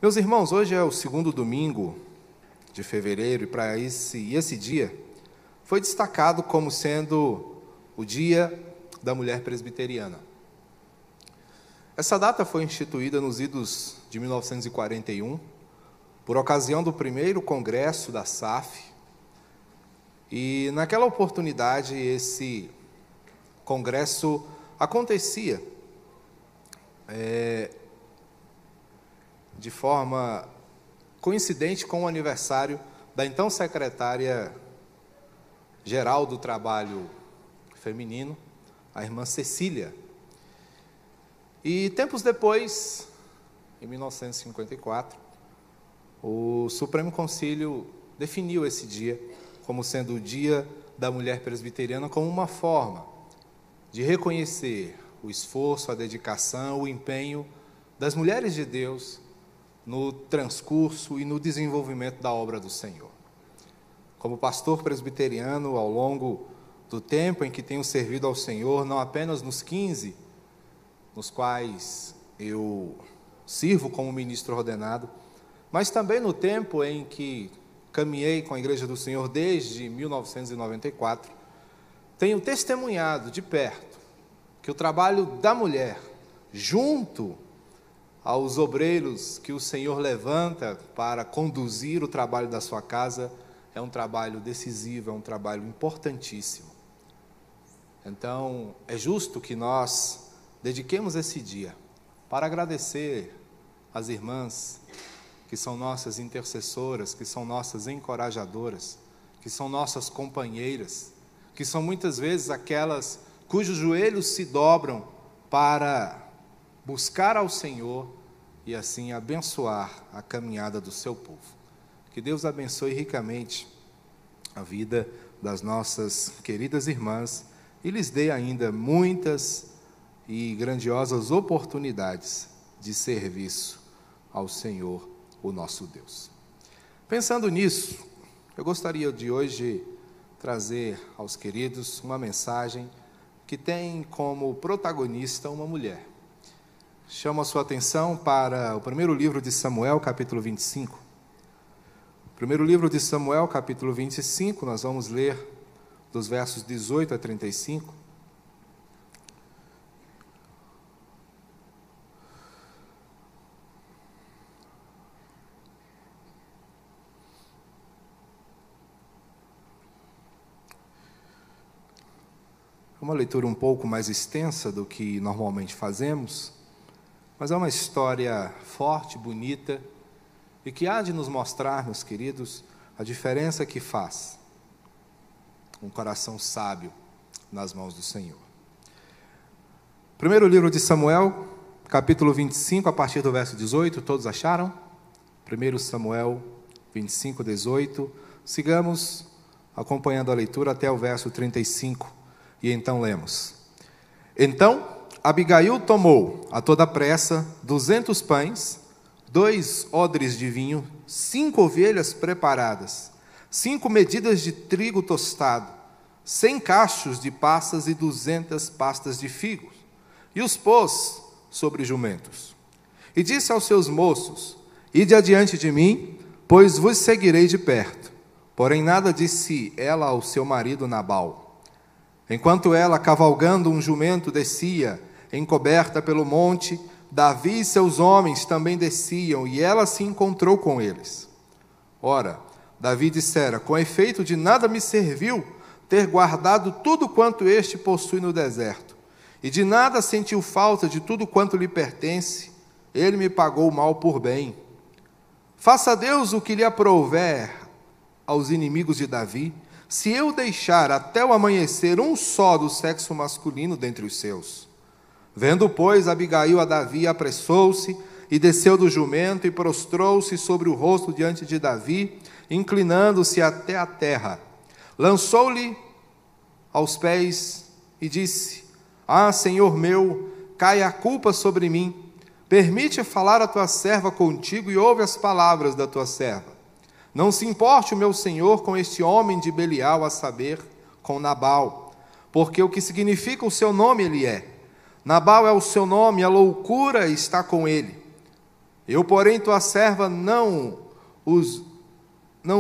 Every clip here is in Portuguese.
Meus irmãos, hoje é o segundo domingo de fevereiro e para esse dia foi destacado como sendo o Dia da Mulher Presbiteriana. Essa data foi instituída nos idos de 1941, por ocasião do primeiro congresso da SAF, e naquela oportunidade esse congresso acontecia de forma coincidente com o aniversário da então secretária-geral do Trabalho Feminino, a irmã Cecília. E tempos depois, em 1954, o Supremo Concílio definiu esse dia como sendo o Dia da Mulher Presbiteriana, como uma forma de reconhecer o esforço, a dedicação, o empenho das mulheres de Deus no transcurso e no desenvolvimento da obra do Senhor. Como pastor presbiteriano, ao longo do tempo em que tenho servido ao Senhor, não apenas nos 15, nos quais eu sirvo como ministro ordenado, mas também no tempo em que caminhei com a Igreja do Senhor desde 1994, tenho testemunhado de perto que o trabalho da mulher, junto aos obreiros que o Senhor levanta para conduzir o trabalho da sua casa, é um trabalho decisivo, é um trabalho importantíssimo. Então, é justo que nós dediquemos esse dia para agradecer às irmãs que são nossas intercessoras, que são nossas encorajadoras, que são nossas companheiras, que são muitas vezes aquelas cujos joelhos se dobram para buscar ao Senhor e assim abençoar a caminhada do seu povo. Que Deus abençoe ricamente a vida das nossas queridas irmãs e lhes dê ainda muitas e grandiosas oportunidades de serviço ao Senhor, o nosso Deus. Pensando nisso, eu gostaria de hoje trazer aos queridos uma mensagem que tem como protagonista uma mulher. Chamo a sua atenção para o primeiro livro de Samuel, capítulo 25. Primeiro livro de Samuel, capítulo 25, nós vamos ler dos versos 18 a 35. É uma leitura um pouco mais extensa do que normalmente fazemos, mas é uma história forte, bonita, e que há de nos mostrar, meus queridos, a diferença que faz um coração sábio nas mãos do Senhor. Primeiro livro de Samuel, capítulo 25, a partir do verso 18, todos acharam? 1 Samuel 25, 18. Sigamos acompanhando a leitura até o verso 35, e então lemos. Então Abigail tomou a toda pressa 200 pães, 2 odres de vinho, 5 ovelhas preparadas, 5 medidas de trigo tostado, 100 cachos de passas e 200 pastas de figos, e os pôs sobre jumentos. E disse aos seus moços: ide adiante de mim, pois vos seguirei de perto. Porém nada disse ela ao seu marido Nabal. Enquanto ela, cavalgando um jumento, descia, encoberta pelo monte, Davi e seus homens também desciam, e ela se encontrou com eles. Ora, Davi dissera: com efeito de nada me serviu ter guardado tudo quanto este possui no deserto, e de nada sentiu falta de tudo quanto lhe pertence, ele me pagou mal por bem. Faça Deus o que lhe aprouver aos inimigos de Davi, se eu deixar até o amanhecer um só do sexo masculino dentre os seus. Vendo, pois, Abigail a Davi, apressou-se e desceu do jumento e prostrou-se sobre o rosto diante de Davi, inclinando-se até a terra. Lançou-lhe aos pés e disse: ah, Senhor meu, cai a culpa sobre mim. Permite falar a tua serva contigo e ouve as palavras da tua serva. Não se importe o meu senhor com este homem de Belial, a saber, com Nabal, porque o que significa o seu nome ele é. Nabal é o seu nome, a loucura está com ele. Eu, porém, tua serva, não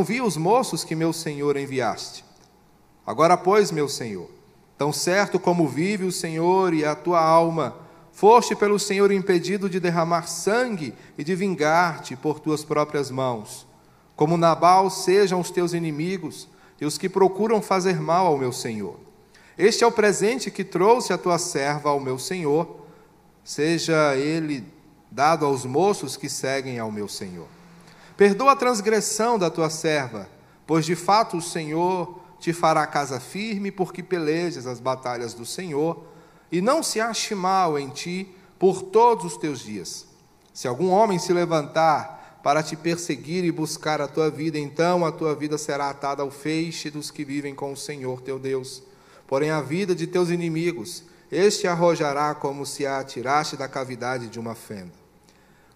vi os moços que meu senhor enviaste. Agora, pois, meu senhor, tão certo como vive o Senhor e a tua alma, foste pelo Senhor impedido de derramar sangue e de vingar-te por tuas próprias mãos. Como Nabal sejam os teus inimigos e os que procuram fazer mal ao meu senhor. Este é o presente que trouxe a tua serva ao meu senhor, seja ele dado aos moços que seguem ao meu senhor. Perdoa a transgressão da tua serva, pois de fato o Senhor te fará casa firme, porque pelejas as batalhas do Senhor, e não se ache mal em ti por todos os teus dias. Se algum homem se levantar para te perseguir e buscar a tua vida, então a tua vida será atada ao feixe dos que vivem com o Senhor teu Deus. Porém a vida de teus inimigos, este arrojará como se a atiraste da cavidade de uma fenda.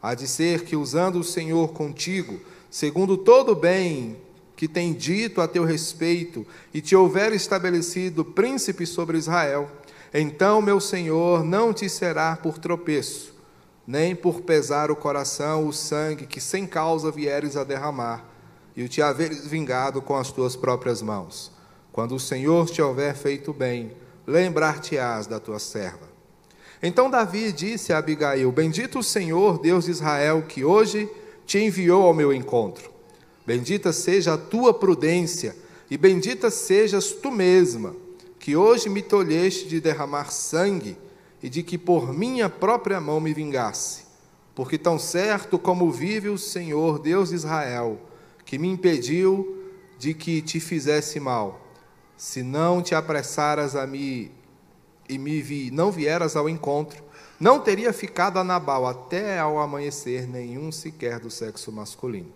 Há de ser que, usando o Senhor contigo, segundo todo o bem que tem dito a teu respeito, e te houver estabelecido príncipe sobre Israel, então, meu Senhor, não te será por tropeço, nem por pesar o coração o sangue que sem causa vieres a derramar, e o te haveres vingado com as tuas próprias mãos. Quando o Senhor te houver feito bem, lembrar-te-ás da tua serva. Então Davi disse a Abigail: Bendito o Senhor, Deus de Israel, que hoje te enviou ao meu encontro. Bendita seja a tua prudência, e bendita sejas tu mesma, que hoje me tolheste de derramar sangue, e de que por minha própria mão me vingasse. Porque tão certo como vive o Senhor, Deus de Israel, que me impediu de que te fizesse mal, se não te apressaras a mim e não vieras ao encontro, não teria ficado a Nabal até ao amanhecer nenhum sequer do sexo masculino.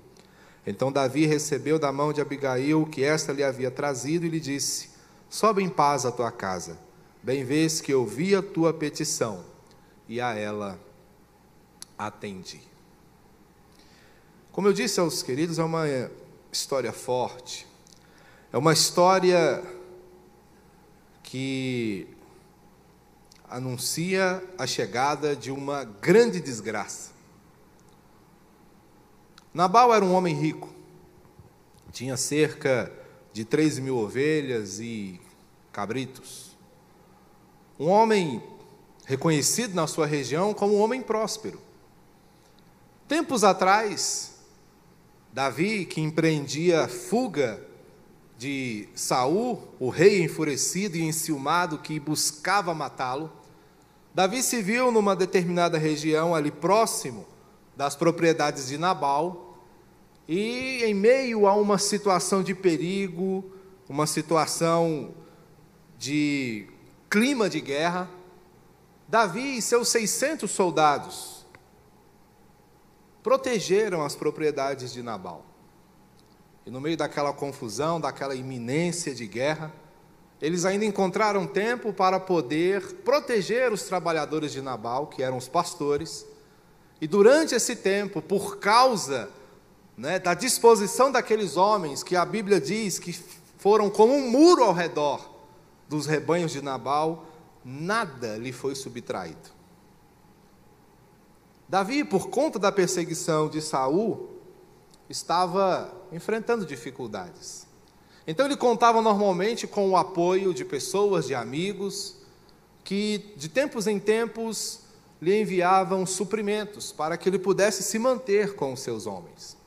Então Davi recebeu da mão de Abigail o que esta lhe havia trazido e lhe disse: Sobe em paz à tua casa, bem vês que ouvi a tua petição, e a ela atendi. Como eu disse aos queridos, é uma história forte, é uma história que anuncia a chegada de uma grande desgraça. Nabal era um homem rico, tinha cerca de 3.000 ovelhas e cabritos. Um homem reconhecido na sua região como um homem próspero. Tempos atrás, Davi, que empreendia fuga de Saul, o rei enfurecido e enciumado que buscava matá-lo, Davi se viu numa determinada região ali próximo das propriedades de Nabal, e em meio a uma situação de perigo, uma situação de clima de guerra, Davi e seus 600 soldados protegeram as propriedades de Nabal. E no meio daquela confusão, daquela iminência de guerra, eles ainda encontraram tempo para poder proteger os trabalhadores de Nabal, que eram os pastores. E durante esse tempo, por causa da disposição daqueles homens, que a Bíblia diz que foram como um muro ao redor dos rebanhos de Nabal, nada lhe foi subtraído. Davi, por conta da perseguição de Saul, estava enfrentando dificuldades. Então ele contava normalmente com o apoio de pessoas, de amigos, que de tempos em tempos lhe enviavam suprimentos para que ele pudesse se manter com os seus homens.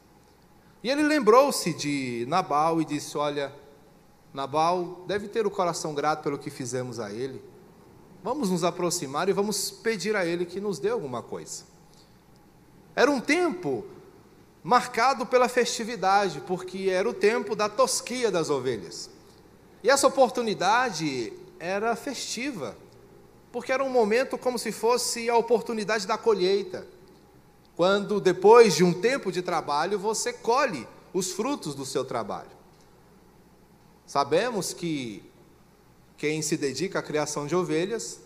E ele lembrou-se de Nabal e disse: olha, Nabal deve ter o coração grato pelo que fizemos a ele. Vamos nos aproximar e vamos pedir a ele que nos dê alguma coisa. Era um tempo marcado pela festividade, porque era o tempo da tosquia das ovelhas. E essa oportunidade era festiva, porque era um momento como se fosse a oportunidade da colheita, quando depois de um tempo de trabalho você colhe os frutos do seu trabalho. Sabemos que quem se dedica à criação de ovelhas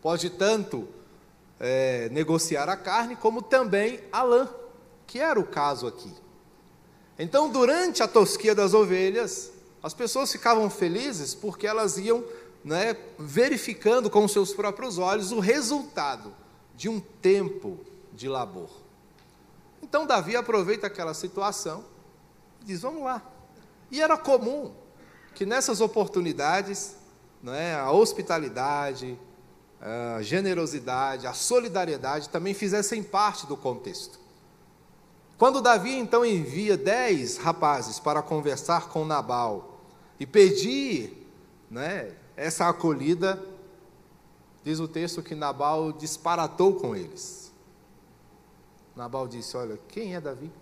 pode tanto negociar a carne, como também a lã, que era o caso aqui. Então, durante a tosquia das ovelhas, as pessoas ficavam felizes porque elas iam verificando com seus próprios olhos o resultado de um tempo de labor. Então Davi aproveita aquela situação e diz, vamos lá. E era comum que nessas oportunidades, a hospitalidade, a generosidade, a solidariedade também fizessem parte do contexto. Quando Davi então envia 10 rapazes para conversar com Nabal e pedir essa acolhida, diz o texto que Nabal disparatou com eles. Nabal disse, olha, quem é Davi?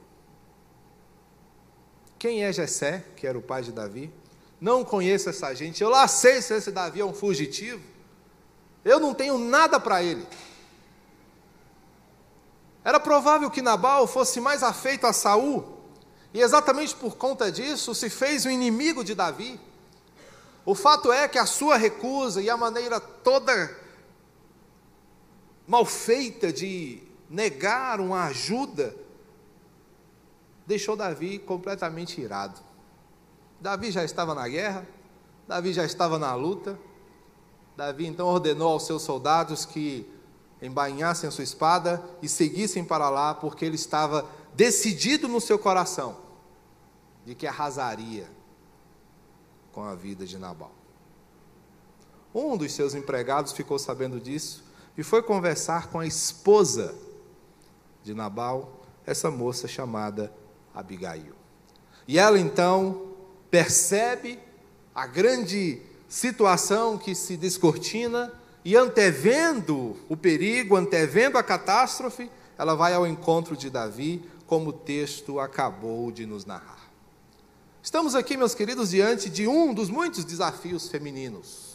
Quem é Jessé, que era o pai de Davi? Não conheço essa gente, eu lá sei se esse Davi é um fugitivo, eu não tenho nada para ele. Era provável que Nabal fosse mais afeito a Saul, e exatamente por conta disso se fez um inimigo de Davi. O fato é que a sua recusa e a maneira toda mal feita de negar uma ajuda, deixou Davi completamente irado. Davi já estava na guerra, Davi já estava na luta. Davi então ordenou aos seus soldados que embainhassem a sua espada e seguissem para lá, porque ele estava decidido no seu coração de que arrasaria com a vida de Nabal. Um dos seus empregados ficou sabendo disso e foi conversar com a esposa de Nabal, essa moça chamada Abigail. E ela então percebe a grande situação que se descortina e, antevendo o perigo, antevendo a catástrofe, ela vai ao encontro de Davi, como o texto acabou de nos narrar. Estamos aqui, meus queridos, diante de um dos muitos desafios femininos.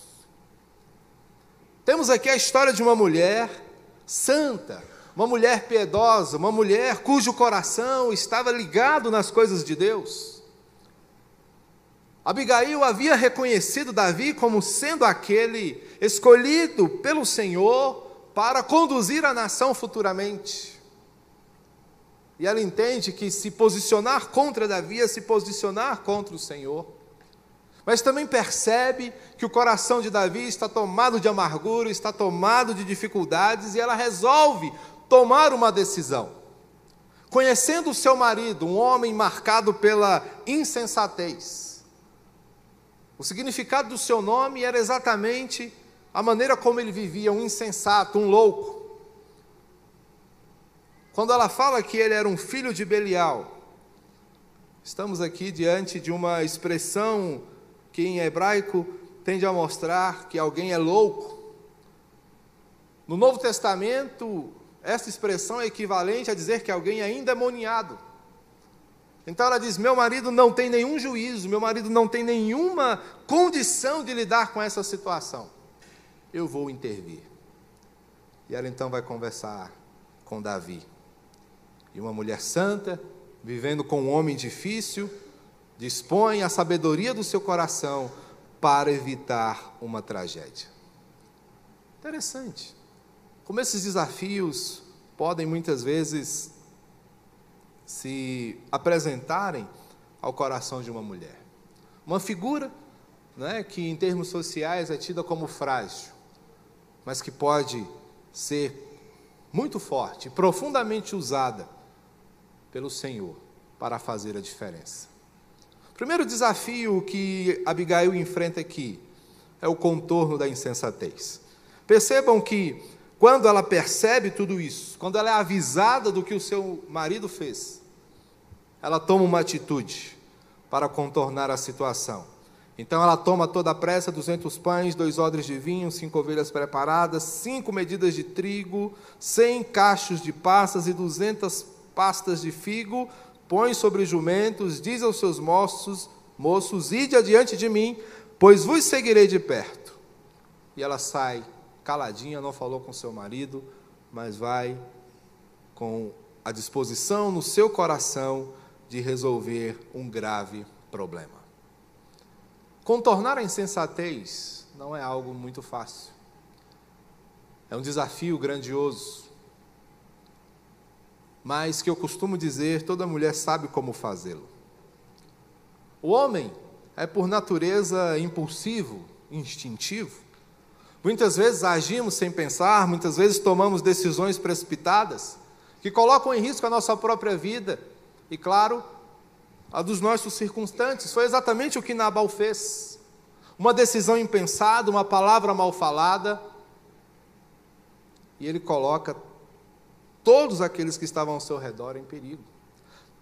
Temos aqui a história de uma mulher santa, uma mulher piedosa, uma mulher cujo coração estava ligado nas coisas de Deus. Abigail havia reconhecido Davi como sendo aquele escolhido pelo Senhor para conduzir a nação futuramente. E ela entende que se posicionar contra Davi é se posicionar contra o Senhor. Mas também percebe que o coração de Davi está tomado de amargura, está tomado de dificuldades, e ela resolve tomar uma decisão. Conhecendo o seu marido, um homem marcado pela insensatez, o significado do seu nome era exatamente a maneira como ele vivia, um insensato, um louco. Quando ela fala que ele era um filho de Belial, estamos aqui diante de uma expressão que em hebraico tende a mostrar que alguém é louco. No Novo Testamento, essa expressão é equivalente a dizer que alguém é endemoniado. Então ela diz, meu marido não tem nenhum juízo, meu marido não tem nenhuma condição de lidar com essa situação. Eu vou intervir. E ela então vai conversar com Davi. E uma mulher santa, vivendo com um homem difícil, dispõe a sabedoria do seu coração para evitar uma tragédia. Interessante. Como esses desafios podem muitas vezes se apresentarem ao coração de uma mulher. Uma figura, que em termos sociais é tida como frágil, mas que pode ser muito forte, profundamente usada pelo Senhor para fazer a diferença. O primeiro desafio que Abigail enfrenta aqui é o contorno da insensatez. Percebam que quando ela percebe tudo isso, quando ela é avisada do que o seu marido fez, ela toma uma atitude para contornar a situação. Então ela toma toda a pressa, 200 pães, 2 odres de vinho, 5 ovelhas preparadas, 5 medidas de trigo, 100 cachos de passas e 200 pastas de figo, põe sobre os jumentos, diz aos seus moços, ide adiante de mim, pois vos seguirei de perto. E ela sai caladinha, não falou com seu marido, mas vai com a disposição no seu coração de resolver um grave problema. Contornar a insensatez não é algo muito fácil. É um desafio grandioso, mas que eu costumo dizer, toda mulher sabe como fazê-lo. O homem é por natureza impulsivo, instintivo. Muitas vezes agimos sem pensar, muitas vezes tomamos decisões precipitadas, que colocam em risco a nossa própria vida e, claro, a dos nossos circunstantes. Foi exatamente o que Nabal fez. Uma decisão impensada, uma palavra mal falada, e ele coloca todos aqueles que estavam ao seu redor em perigo.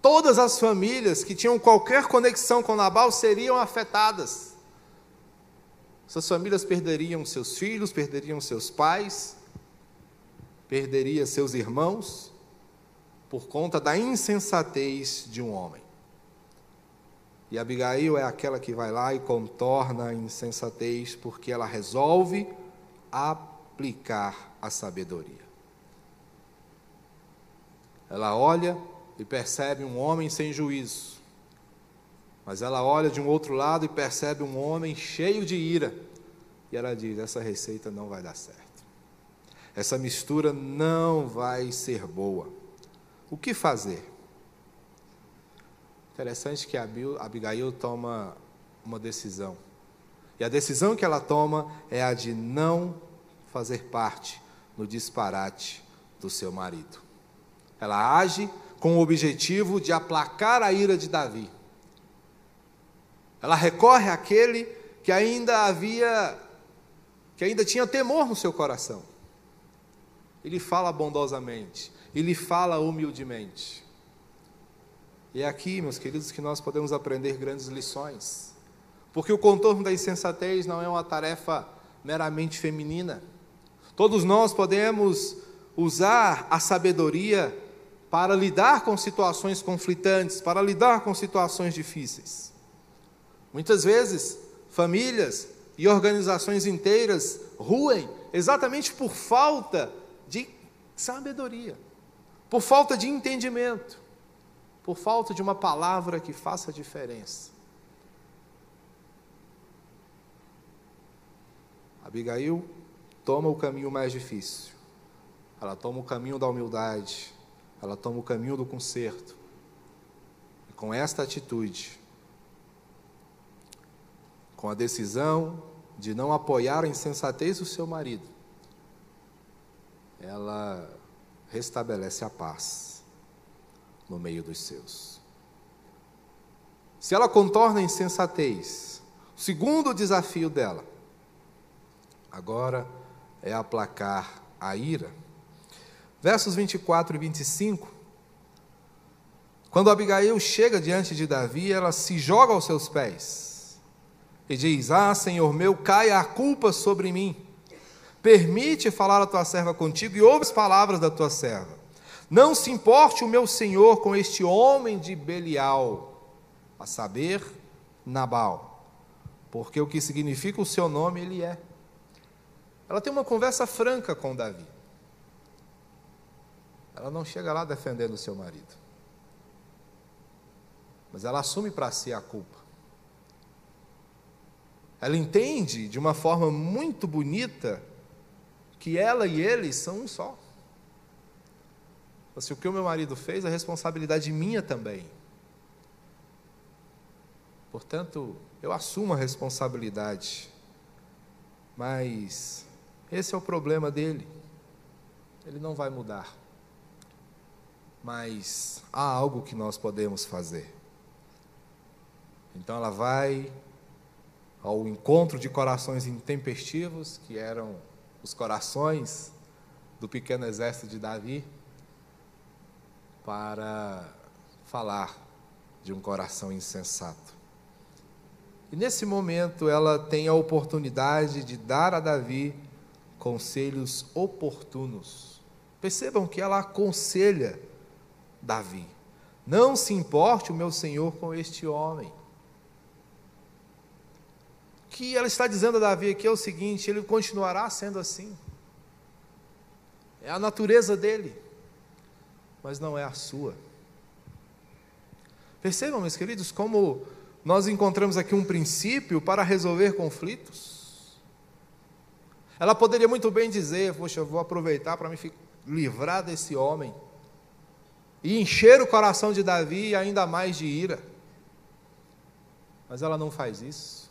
Todas as famílias que tinham qualquer conexão com Nabal seriam afetadas. Essas famílias perderiam seus filhos, perderiam seus pais, perderiam seus irmãos, por conta da insensatez de um homem. E Abigail é aquela que vai lá e contorna a insensatez, porque ela resolve aplicar a sabedoria. Ela olha e percebe um homem sem juízo, mas ela olha de um outro lado e percebe um homem cheio de ira, e ela diz: essa receita não vai dar certo, essa mistura não vai ser boa. O que fazer? Interessante que Abigail toma uma decisão, e a decisão que ela toma é a de não fazer parte no disparate do seu marido. Ela age com o objetivo de aplacar a ira de Davi. Ela recorre àquele que ainda tinha temor no seu coração. Ele fala bondosamente, ele fala humildemente. E é aqui, meus queridos, que nós podemos aprender grandes lições. Porque o contorno da insensatez não é uma tarefa meramente feminina. Todos nós podemos usar a sabedoria para lidar com situações conflitantes, para lidar com situações difíceis. Muitas vezes, famílias e organizações inteiras ruem exatamente por falta de sabedoria, por falta de entendimento, por falta de uma palavra que faça diferença. Abigail toma o caminho mais difícil. Ela toma o caminho da humildade, ela toma o caminho do conserto. E com esta atitude, com a decisão de não apoiar a insensatez do seu marido, ela restabelece a paz no meio dos seus. Se ela contorna a insensatez, o segundo desafio dela agora é aplacar a ira. Versos 24 e 25, quando Abigail chega diante de Davi, ela se joga aos seus pés e diz: ah, Senhor meu, caia a culpa sobre mim. Permite falar a tua serva contigo e ouve as palavras da tua serva. Não se importe o meu senhor com este homem de Belial, a saber, Nabal, porque o que significa o seu nome ele é. Ela tem uma conversa franca com Davi. Ela não chega lá defendendo o seu marido, mas ela assume para si a culpa. Ela entende de uma forma muito bonita que ela e ele são um só. Se o que o meu marido fez é responsabilidade minha também. Portanto, eu assumo a responsabilidade, mas esse é o problema dele. Ele não vai mudar. Mas há algo que nós podemos fazer. Então ela vai ao encontro de corações intempestivos, que eram os corações do pequeno exército de Davi, para falar de um coração insensato. E nesse momento ela tem a oportunidade de dar a Davi conselhos oportunos. Percebam que ela aconselha Davi: não se importe o meu senhor com este homem. O que ela está dizendo a Davi aqui é o seguinte: ele continuará sendo assim. É a natureza dele, mas não é a sua. Percebam, meus queridos, como nós encontramos aqui um princípio para resolver conflitos. Ela poderia muito bem dizer: poxa, eu vou aproveitar para me livrar desse homem e encher o coração de Davi ainda mais de ira. Mas ela não faz isso.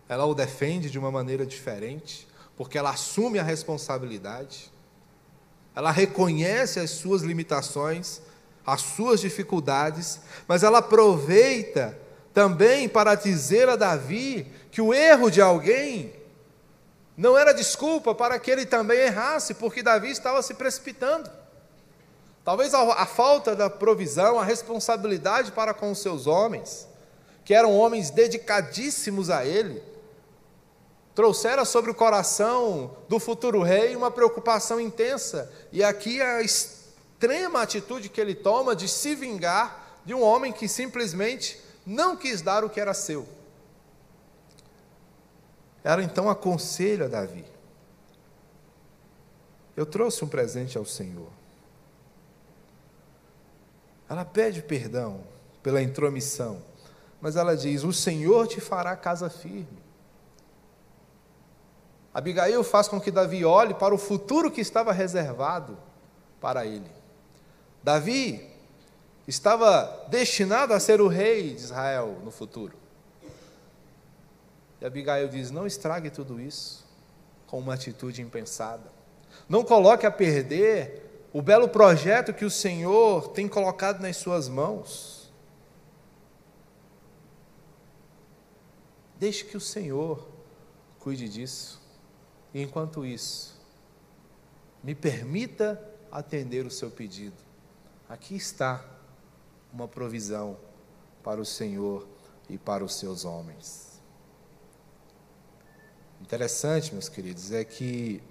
Ela o defende de uma maneira diferente, porque ela assume a responsabilidade. ela reconhece as suas limitações, as suas dificuldades, mas ela aproveita também para dizer a Davi que o erro de alguém não era desculpa para que ele também errasse, porque Davi estava se precipitando. Talvez a falta da provisão, a responsabilidade para com os seus homens, que eram homens dedicadíssimos a ele, trouxera sobre o coração do futuro rei uma preocupação intensa. E aqui a extrema atitude que ele toma de se vingar de um homem que simplesmente não quis dar o que era seu. Ela então aconselha Davi: eu trouxe um presente ao Senhor. Ela pede perdão pela intromissão, mas ela diz: o Senhor te fará casa firme. Abigail faz com que Davi olhe para o futuro que estava reservado para ele. Davi estava destinado a ser o rei de Israel no futuro. E Abigail diz: não estrague tudo isso com uma atitude impensada. Não coloque a perder o belo projeto que o Senhor tem colocado nas suas mãos. Deixe que o Senhor cuide disso. E enquanto isso, me permita atender o seu pedido. Aqui está uma provisão para o Senhor e para os seus homens. Interessante, meus queridos, é que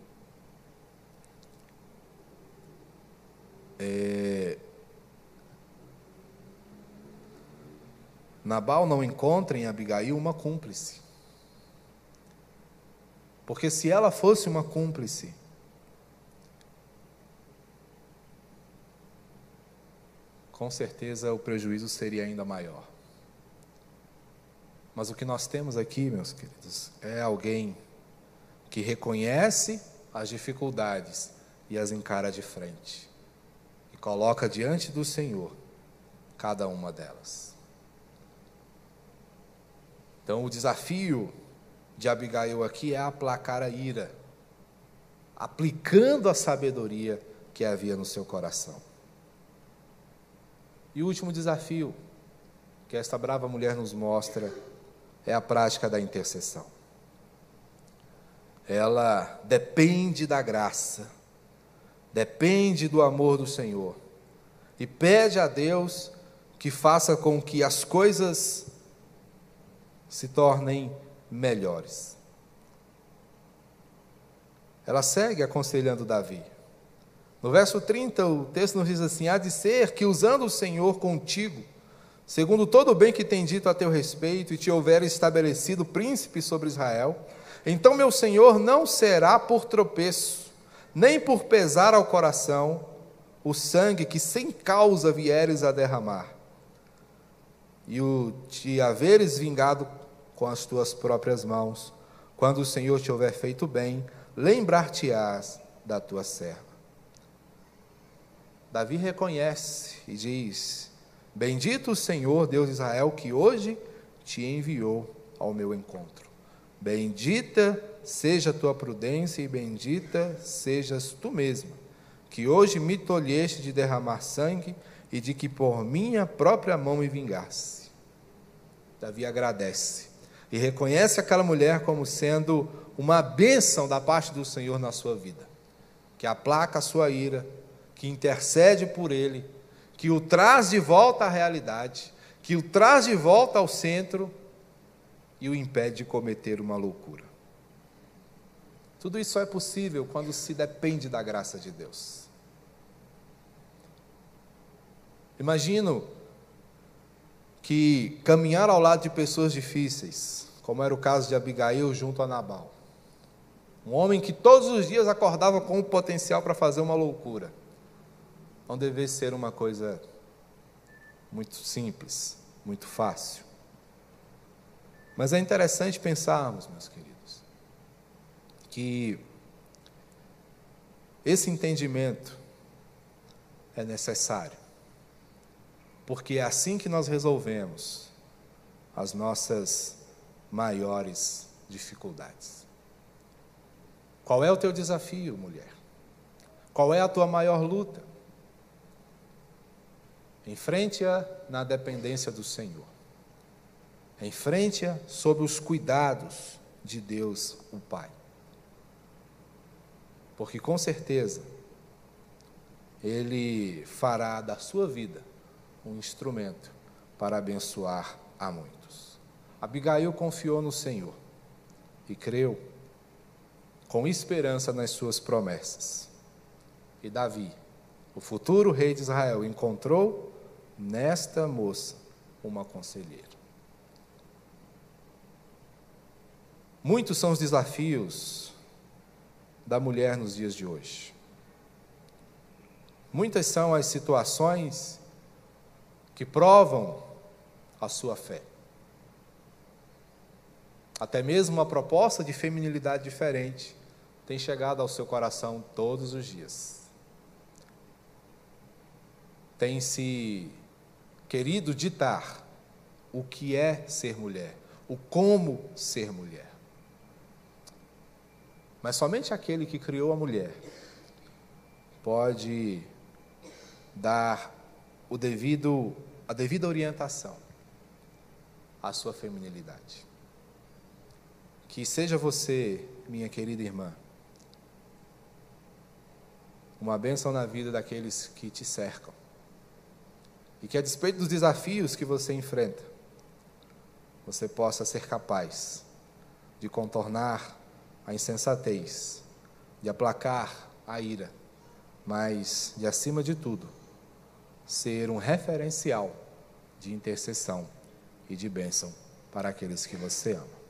Nabal não encontra em Abigail uma cúmplice. Porque se ela fosse uma cúmplice, com certeza o prejuízo seria ainda maior. Mas o que nós temos aqui, meus queridos, é alguém que reconhece as dificuldades e as encara de frente, e coloca diante do Senhor cada uma delas. Então o desafio de Abigail aqui é aplacar a ira, aplicando a sabedoria que havia no seu coração. E o último desafio que esta brava mulher nos mostra é a prática da intercessão. Ela depende da graça, depende do amor do Senhor, e pede a Deus que faça com que as coisas se tornem melhores. Ela segue aconselhando Davi. No verso 30, o texto nos diz assim: há de ser que, usando o Senhor contigo, segundo todo o bem que tem dito a teu respeito, e te houver estabelecido príncipe sobre Israel, então meu Senhor não será por tropeço, nem por pesar ao coração, o sangue que sem causa vieres a derramar, e o te haveres vingado com as tuas próprias mãos. Quando o Senhor te houver feito bem, lembrar-te-ás da tua serva. Davi reconhece e diz: bendito o Senhor, Deus de Israel, que hoje te enviou ao meu encontro. Bendita seja a tua prudência e bendita sejas tu mesma, que hoje me tolheste de derramar sangue e de que por minha própria mão me vingasse. Davi agradece e reconhece aquela mulher como sendo uma bênção da parte do Senhor na sua vida, que aplaca a sua ira, que intercede por ele, que o traz de volta à realidade, que o traz de volta ao centro e o impede de cometer uma loucura. Tudo isso só é possível quando se depende da graça de Deus. Imagino que caminhar ao lado de pessoas difíceis, como era o caso de Abigail junto a Nabal, um homem que todos os dias acordava com o potencial para fazer uma loucura, não deve ser uma coisa muito simples, muito fácil. Mas é interessante pensarmos, meus queridos, que esse entendimento é necessário, porque é assim que nós resolvemos as nossas maiores dificuldades. Qual é o teu desafio, mulher? Qual é a tua maior luta? Enfrente-a na dependência do Senhor. Enfrente-a sob os cuidados de Deus, o Pai. Porque com certeza Ele fará da sua vida um instrumento para abençoar a muitos. Abigail confiou no Senhor e creu com esperança nas suas promessas. E Davi, o futuro rei de Israel, encontrou nesta moça uma conselheira. Muitos são os desafios da mulher nos dias de hoje. Muitas são as situações que provam a sua fé. Até mesmo uma proposta de feminilidade diferente tem chegado ao seu coração todos os dias. Tem se querido ditar o que é ser mulher, o como ser mulher. Mas somente aquele que criou a mulher pode dar a devida orientação à sua feminilidade. Que seja você, minha querida irmã, uma bênção na vida daqueles que te cercam. E que a despeito dos desafios que você enfrenta, você possa ser capaz de contornar a insensatez, de aplacar a ira, mas, de acima de tudo, ser um referencial de intercessão e de bênção para aqueles que você ama.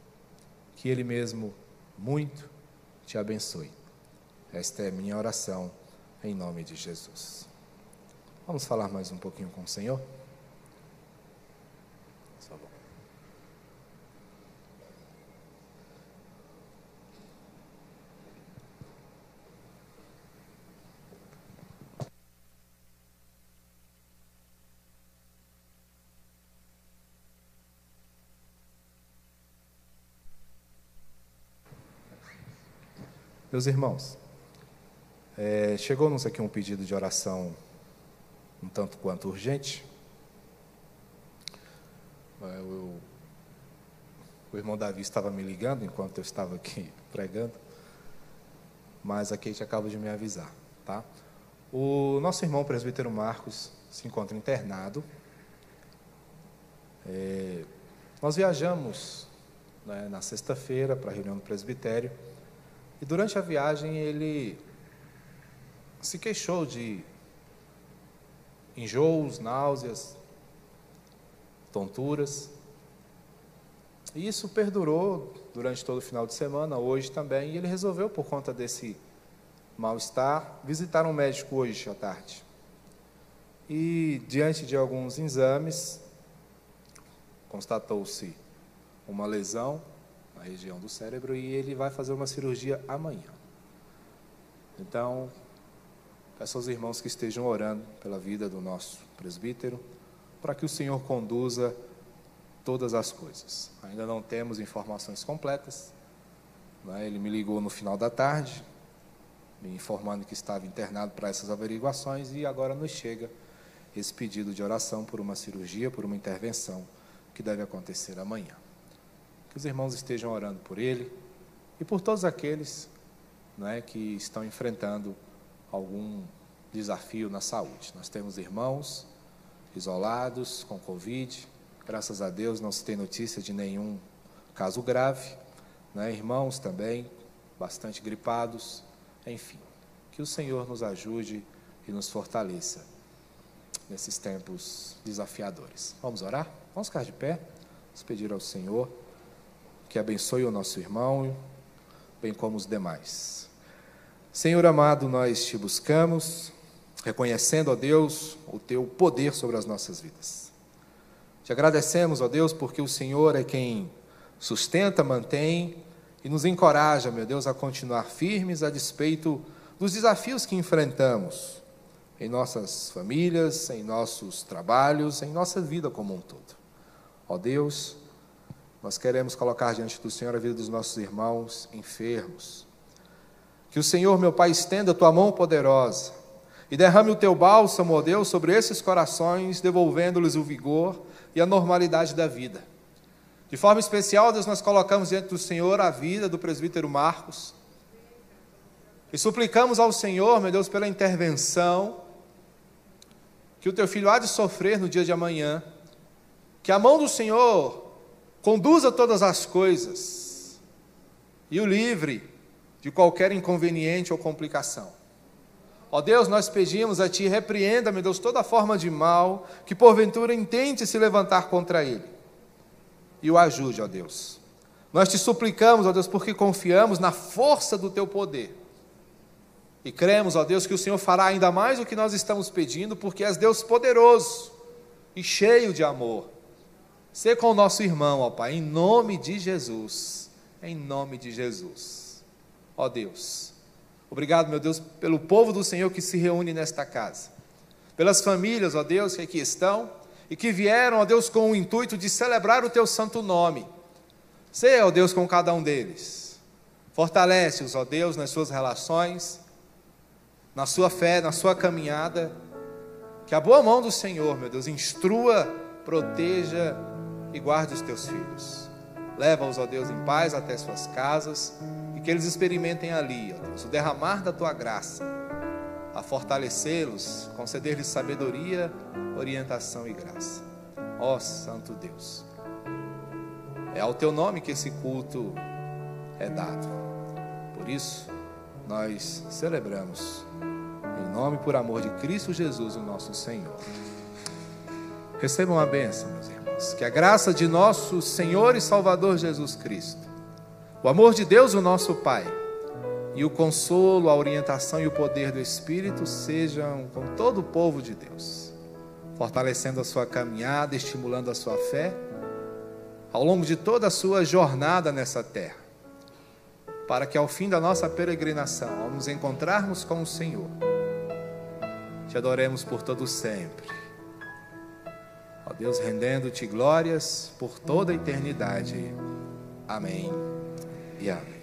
Que Ele mesmo muito te abençoe. Esta é a minha oração, em nome de Jesus. Vamos falar mais um pouquinho com o Senhor? Por favor. Meus irmãos, chegou-nos aqui um pedido de oração um tanto quanto urgente. O irmão Davi estava me ligando enquanto eu estava aqui pregando, mas a Kate acaba de me avisar, tá? O nosso irmão presbítero Marcos se encontra internado. Nós viajamos, né, na sexta-feira para a reunião do presbitério, e durante a viagem ele se queixou de enjoos, náuseas, tonturas. E isso perdurou durante todo o final de semana, hoje também, e ele resolveu, por conta desse mal-estar, visitar um médico hoje à tarde. E, diante de alguns exames, constatou-se uma lesão na região do cérebro e ele vai fazer uma cirurgia amanhã. Então, peço aos irmãos que estejam orando pela vida do nosso presbítero, para que o Senhor conduza todas as coisas. Ainda não temos informações completas, né? Ele me ligou no final da tarde, me informando que estava internado para essas averiguações, e agora nos chega esse pedido de oração por uma cirurgia, por uma intervenção que deve acontecer amanhã. Que os irmãos estejam orando por ele e por todos aqueles, né, que estão enfrentando algum desafio na saúde. Nós temos irmãos isolados com Covid, graças a Deus não se tem notícia de nenhum caso grave, né? Irmãos também bastante gripados, enfim, que o Senhor nos ajude e nos fortaleça nesses tempos desafiadores. Vamos orar? Vamos ficar de pé, vamos pedir ao Senhor que abençoe o nosso irmão, bem como os demais. Senhor amado, nós te buscamos, reconhecendo, ó Deus, o teu poder sobre as nossas vidas. Te agradecemos, ó Deus, porque o Senhor é quem sustenta, mantém e nos encoraja, meu Deus, a continuar firmes a despeito dos desafios que enfrentamos em nossas famílias, em nossos trabalhos, em nossa vida como um todo. Ó Deus, nós queremos colocar diante do Senhor a vida dos nossos irmãos enfermos, Que o Senhor, meu Pai, estenda a tua mão poderosa e derrame o teu bálsamo, ó Deus, sobre esses corações, devolvendo-lhes o vigor e a normalidade da vida. De forma especial, Deus, nós colocamos diante do Senhor a vida do presbítero Marcos e suplicamos ao Senhor, meu Deus, pela intervenção que o teu filho há de sofrer no dia de amanhã, que a mão do Senhor conduza todas as coisas e o livre de qualquer inconveniente ou complicação. Ó Deus, nós pedimos a Ti, repreenda, meu Deus, toda forma de mal que porventura intente se levantar contra ele. E o ajude, ó Deus. Nós Te suplicamos, ó Deus, porque confiamos na força do Teu poder. E cremos, ó Deus, que o Senhor fará ainda mais do que nós estamos pedindo, porque és Deus poderoso e cheio de amor. Sê com o nosso irmão, ó Pai, em nome de Jesus. Em nome de Jesus. Ó Deus. Obrigado, meu Deus, pelo povo do Senhor que se reúne nesta casa. Pelas famílias, ó Deus, que aqui estão e que vieram, ó Deus, com o intuito de celebrar o Teu santo nome. Seja, ó Deus, com cada um deles. Fortalece-os, ó Deus, nas suas relações, na sua fé, na sua caminhada. Que a boa mão do Senhor, meu Deus, instrua, proteja e guarde os Teus filhos. Leva-os, ó Deus, em paz até suas casas e que eles experimentem ali, ó Deus, o derramar da Tua graça, a fortalecê-los, conceder-lhes sabedoria, orientação e graça. Ó Santo Deus, é ao Teu nome que esse culto é dado. Por isso, nós celebramos em nome e por amor de Cristo Jesus, o nosso Senhor. Recebam a bênção, meus irmãos. Que a graça de nosso Senhor e Salvador Jesus Cristo, o amor de Deus, o nosso Pai, e o consolo, a orientação e o poder do Espírito sejam com todo o povo de Deus, fortalecendo a sua caminhada, estimulando a sua fé, ao longo de toda a sua jornada nessa terra, para que ao fim da nossa peregrinação, ao nos encontrarmos com o Senhor, Te adoremos por todo sempre. Ó Deus, rendendo-Te glórias por toda a eternidade. Amém e amém.